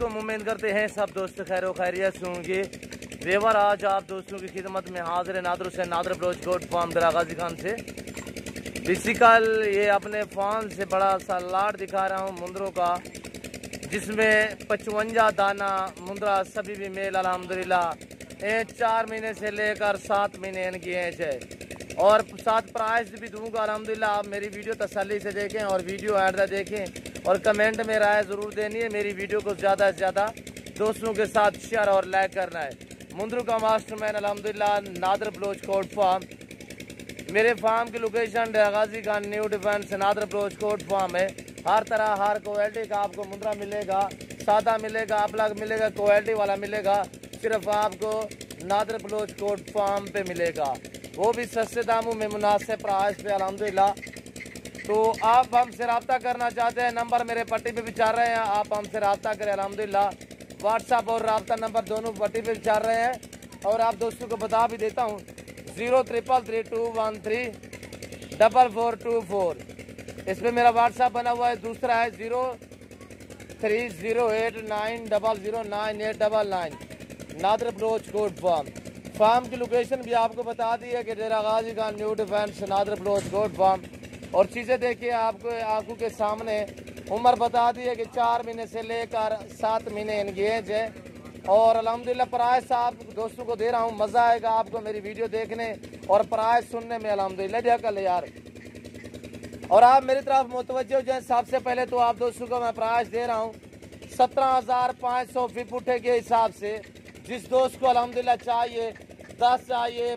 वालेकुम। उम्मीद करते हैं सब दोस्त खैर खैरियत से होंगे। वेवर आज आप दोस्तों की खिदमत में हाजिर है नादर हुसैन नादर ब्रोच कोट फार्म दरा गाजी खान से। बेसिकल ये अपने फार्म से बड़ा सा लाट दिखा रहा हूँ मुंदरों का, जिसमें 55 दाना मुंदरा सभी भी मेल अल्हम्दुलिल्लाह 4 महीने से लेकर 7 महीने इनकी एज है और साथ प्राइस भी दूंगा अल्हम्दुलिल्लाह। आप मेरी वीडियो तसल्ली से देखें और वीडियो ऐड देखें और कमेंट में राय ज़रूर देनी है। मेरी वीडियो को ज़्यादा से ज़्यादा दोस्तों के साथ शेयर और लाइक करना है। मुंदरू का मास्टरमैन अल्हम्दुलिल्लाह नादर ब्लोच कोट फार्म। मेरे फार्म की location Ghazi Khan new defence Nadir Baloch Kot farm है। हर तरह हर क्वालिटी का आपको मुंदरा मिलेगा, सादा मिलेगा, अपलग मिलेगा, क्वालिटी वाला मिलेगा। सिर्फ आपको नादर ब्लोच कोट फार्म पे मिलेगा, वो भी सस्ते दामों में मुनासिब प्राइस पे अल्हम्दुलिल्लाह। तो आप हमसे रब्ता करना चाहते हैं, नंबर मेरे पट्टी पे भी चल रहे हैं, आप हमसे रब्ता करें अल्हम्दुलिल्लाह। व्हाट्सअप और रब्ता नंबर दोनों पट्टी पे चल रहे हैं और आप दोस्तों को बता भी देता हूँ 0333213424। इस पर मेरा व्हाट्सअप बना हुआ है। दूसरा है 0308900989 नादर ब्लोच कोट फार्म। फार्म की लोकेशन भी आपको बता दी है कि Dera Ghazi Khan new defence Nadir Baloch Kot farm. और चीज़ें देखिए आपको आंखों के सामने, उम्र बता दी है कि 4 महीने से लेकर 7 महीने इनकी एज है और अल्हम्दुलिल्लाह प्राइस आप दोस्तों को दे रहा हूँ। मज़ा आएगा आपको मेरी वीडियो देखने और प्राइस सुनने में अल्हम्दुलिल्लाह। ढकल यार और आप मेरी तरफ मुतवज्जो हो जाए। सबसे पहले तो आप दोस्तों को मैं प्राइस दे रहा हूँ 17,500 फी फुटे के हिसाब से। जिस दोस्त को अल्हम्दुलिल्लाह चाहिए, 10 चाहिए,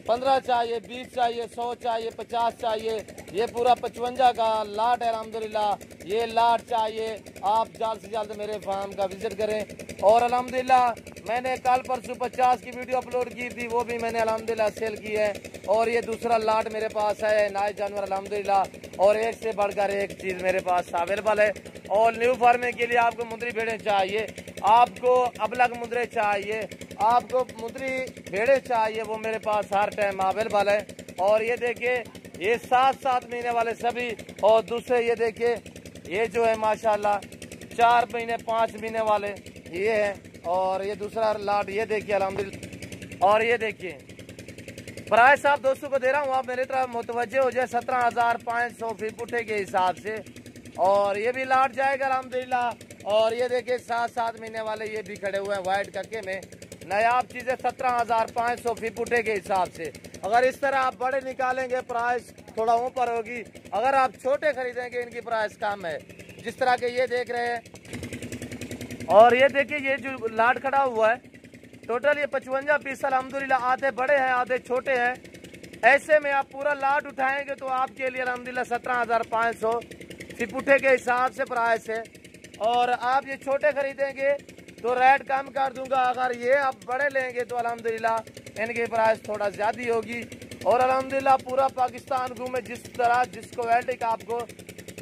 15 चाहिए, 20 चाहिए, 100 चाहिए, 50 चाहिए, ये पूरा 55 का लाट है अल्हम्दुलिल्लाह। ये लाट चाहिए आप जल्द से जल्द मेरे फार्म का विजिट करें। और अल्हम्दुलिल्लाह मैंने कल परसों 50 की वीडियो अपलोड की थी, वो भी मैंने अल्हम्दुलिल्लाह सेल की है। और ये दूसरा लाट मेरे पास है नए जानवर अल्हम्दुलिल्लाह, और एक से बढ़कर एक चीज़ मेरे पास अवेलेबल है। और न्यू फार्मिंग के लिए आपको मुंदरी भेड़ें चाहिए, आपको अबलग मुंदरे चाहिए, आपको मुंदरी भेड़ें चाहिए, वो मेरे पास हर टाइम अवेलेबल है। और ये देखिए ये 7 महीने वाले सभी, और दूसरे ये देखिए ये जो है माशाल्लाह 4 महीने 5 महीने वाले ये है। और ये दूसरा लाट ये देखिए अल्हम्दुलिल्लाह। और ये देखिए प्राइस आप दोस्तों को दे रहा हूँ, आप मेरी तरफ मुतवज्जो हो जाए 17,500 फी पुठे के हिसाब से। और ये भी लाट जाएगा अल्हम्दुलिल्लाह। और ये देखिए 7 महीने वाले ये भी खड़े हुए हैं वाइट कक्के में। नायाब चीज़ें 17,500 फी पुठे के हिसाब से। अगर इस तरह आप बड़े निकालेंगे प्राइस थोड़ा ऊपर होगी, अगर आप छोटे खरीदेंगे इनकी प्राइस कम है, जिस तरह के ये देख रहे हैं। और ये देखिए ये जो लाट खड़ा हुआ है टोटल ये 55 पीस अल्हम्दुलिल्लाह, आधे बड़े हैं आधे छोटे हैं। ऐसे में आप पूरा लाट उठाएंगे तो आपके लिए अल्हम्दुलिल्लाह 17,500 फी पुठे के हिसाब से प्राइस है। और आप ये छोटे खरीदेंगे तो रेट कम कर दूंगा। अगर ये आप बड़े लेंगे तो अल्हम्दुलिल्लाह इनकी प्राइस थोड़ा ज़्यादा होगी। और अल्हम्दुलिल्लाह पूरा पाकिस्तान घूमे, जिस तरह जिस क्वालिटी का आपको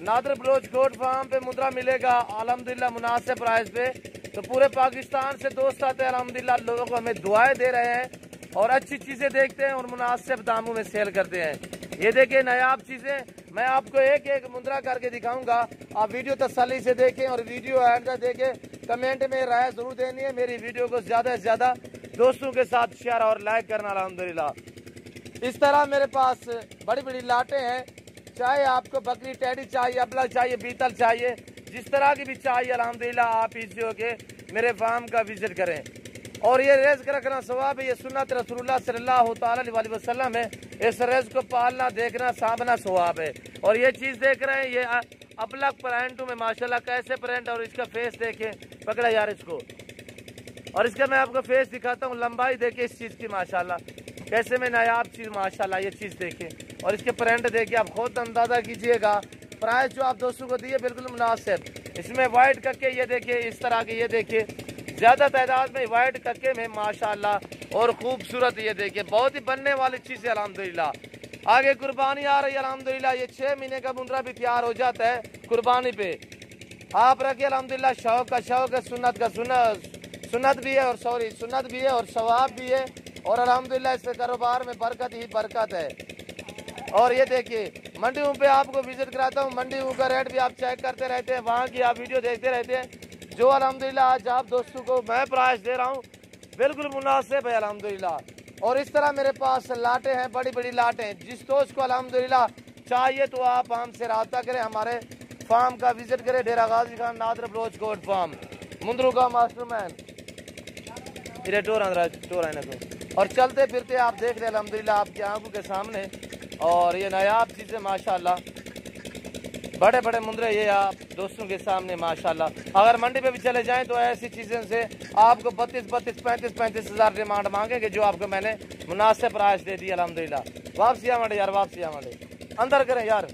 नादर ब्लोच कोट फार्म पे मुद्रा मिलेगा अल्हम्दुलिल्लाह मुनासिब प्राइस पे, तो पूरे पाकिस्तान से दोस्त आते हैं अल्हम्दुलिल्लाह, लोगों को हमें दुआएं दे रहे हैं और अच्छी चीज़ें देखते हैं और मुनासिब दामों में सेल करते हैं। ये देखिए नायाब चीज़ें मैं आपको एक एक मुद्रा करके दिखाऊंगा। आप वीडियो तसल्ली से देखें और वीडियो ऐड देखें, कमेंट में राय ज़रूर देनी है। मेरी वीडियो को ज़्यादा से ज़्यादा दोस्तों के साथ शेयर और लाइक करना अल्हम्दुलिल्लाह। इस तरह मेरे पास बड़ी बड़ी लाटें हैं, चाहे आपको बकरी टेडी चाहिए, अबला चाहिए, बीतल चाहिए, जिस तरह की भी चाहिए अल्हम्दुलिल्लाह आप इजी होके मेरे फार्म का विजिट करें। और ये रिज़्क़ रखना सवाब है, ये सुन्नत रसूलुल्लाह सल्लल्लाहु अलैहि वसल्लम है। इस रिज़्क़ को पालना देखना सामना सवाब है। और ये चीज़ देख रहे हैं ये अपलग प्रिंटों में माशाल्लाह कैसे प्रिंट, और इसका फेस देखें, पकड़ा यार इसको। और इसका मैं आपको फेस दिखाता हूँ, लंबाई देखिए इस चीज़ की माशाल्लाह कैसे में नायाब चीज़ माशाल्लाह। ये चीज़ देखें और इसके प्रिंट देखिए, आप खुद अंदाज़ा कीजिएगा। प्राइस जो आप दोस्तों को दिए बिल्कुल मुनासिब। इसमें वाइट कक्के ये देखिए इस तरह के, ये देखिए ज़्यादा तादाद में वाइट कक्के में माशाल्लाह और खूबसूरत ये देखिए बहुत ही बनने वाली चीज़ है अल्हम्दुलिल्लाह। आगे कुर्बानी आ रही है अल्हम्दुलिल्लाह, ये 6 महीने का मुंदरा भी तैयार हो जाता है कुर्बानी पे। आप रखिए अल्हम्दुलिल्लाह, शौक का शौक है, सुन्नत का सुन्नत भी है, और सॉरी सुन्नत भी है और सवाब भी है। और अल्हम्दुलिल्लाह इस कारोबार में बरकत ही बरकत है। और ये देखिए मंडियों पे आपको विजिट कराता हूँ, मंडियों का रेट भी आप चेक करते रहते हैं, वहाँ की आप वीडियो देखते रहते हैं। जो अल्हम्दुलिल्लाह आज आप दोस्तों को मैं प्राइस दे रहा हूँ बिल्कुल मुनासिब है अल्हम्दुलिल्लाह। और इस तरह मेरे पास लाटें हैं, बड़ी बड़ी लाटें हैं। जिस दोस्त को अल्हम्दुलिल्लाह चाहिए तो आप हमसे रब्ता करें, हमारे फार्म का विजिट करें, डेरा गाजी खान नादर अप्रोच कोट फार्म, मुंद्रू का मास्टरमैन इधर टोर आने को। और चलते फिरते आप देख रहे हैं अल्हम्दुलिल्लाह आपकी आंखों के सामने। और ये नायाब चीज़ें माशाल्लाह, बड़े बड़े मुंद्रे ये आप दोस्तों के सामने माशाल्लाह। अगर मंडी पे भी चले जाएं तो ऐसी चीज़ें से आपको 32-35 हज़ार डिमांड मांगेंगे, जो आपको मैंने मुनासिब प्राइस दे दी अल्हम्दुलिल्लाह। वापसी आवाडे यार, वापसी आवाडे, अंदर करें यार।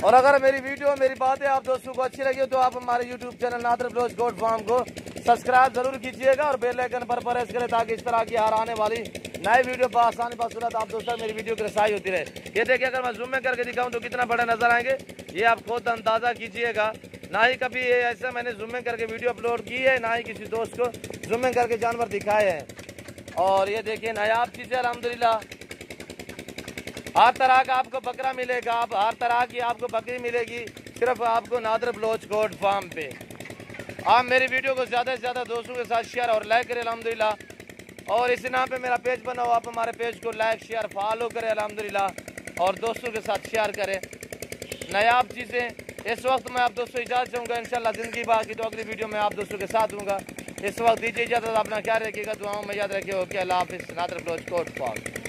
और अगर मेरी वीडियो मेरी बातें आप दोस्तों को अच्छी लगी हो तो आप हमारे यूट्यूब चैनल नादर अप्रोच कोट फार्म को सब्सक्राइब जरूर कीजिएगा और बेल आइकन पर प्रेस करें, ताकि इस तरह की हर आने वाली नई वीडियो बआसानी बसूरत आप दोस्तों मेरी वीडियो की रसाई होती रहे। ये देखिए, अगर मैं जूम में करके दिखाऊं तो कितना बड़े नजर आएंगे, ये आप खुद अंदाजा कीजिएगा। ना ही कभी ऐसा मैंने जूम में करके वीडियो अपलोड की है, ना ही किसी दोस्त को जूम में करके जानवर दिखाए हैं। और ये देखिए नायाब चीज़ें अल्हम्दुलिल्लाह, हर तरह का आपको बकरा मिलेगा, आप हर तरह की आपको बकरी मिलेगी, सिर्फ आपको नादर बलोच कोट फार्म पे। आप मेरी वीडियो को ज़्यादा से ज़्यादा दोस्तों के साथ शेयर और लाइक करें अल्हम्दुलिल्लाह। और इसी नाम पे मेरा पेज बनाओ, आप हमारे पेज को लाइक शेयर फॉलो करें अल्हम्दुलिल्लाह और दोस्तों के साथ शेयर करें नायाब चीज़ें। इस वक्त मैं आप दोस्तों इजाज़त चाहूँगा, इंशाल्लाह ज़िंदगी बाकी तो अगली वीडियो में आप दोस्तों के साथ दूँगा। इस वक्त दीजिए इजाज़त, अपना ख्याल रखिएगा, दुआओं में याद रखिए। ओके, अल्लाह हाफ़िज़। नादर बलोच कोट फार्म।